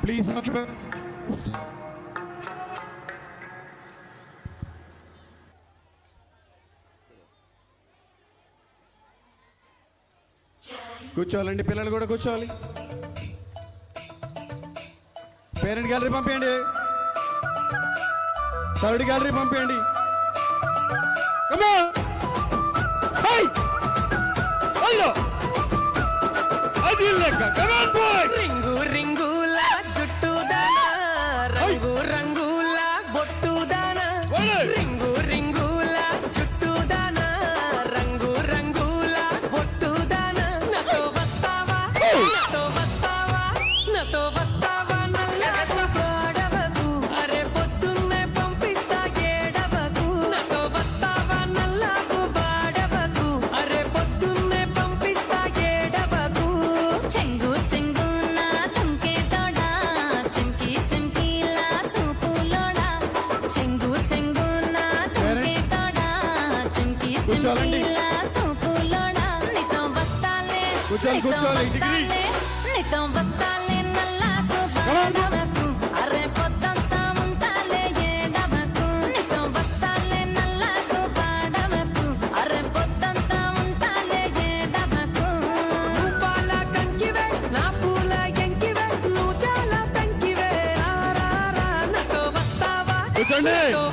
Please కూర్చోవాలండి, పిల్లలు కూడా కూర్చోవాలి. పేరెంట్ గ్యాలరీ పంపించండి, థర్డ్ గ్యాలరీ పంపించండి. రింగు రింగుల జుట్టు దానా, రంగు రంగుల బొట్టు దానా, రింగు రింగుల జుట్టు దానా, రంగు రంగుల బొట్టు దానా. నాతో వస్తావా, నాతో వస్తావా, నాతో వస్తావా నల్లాకు గొడవకు, అరే పొద్దున్నే పంపిస్తా ఏడవకు. నాతో వస్తావా నల్లాకు బాడవకు, అరే పొద్దున్నే పంపిస్తా ఏడవకు. చెంగు చెంగున తుంకేటోడా, చెంకి చెంకిలా చూపులోడా, చెంగు చెంగున తుంకేటోడా, చెంకి చెంకిలా చూపులోడా. నీతో వస్తాలే, నీతో వస్తాలే, నీతో వస్తాలే నల్లాకు బాడవకు, అరే పొద్దంతా ఉంటాలే ఏడవకు. నీతో వస్తాలే నల్లాకు బాడవకు, అరే పొద్దంతా ఉంటాలే ఏడవకు. రూపాల కంకివే, నా పూల ఎంకివే, నువ్వు చాలా పెంకివే. రా రా రా, నాతో వస్తావా, కూర్చోండి. నాతో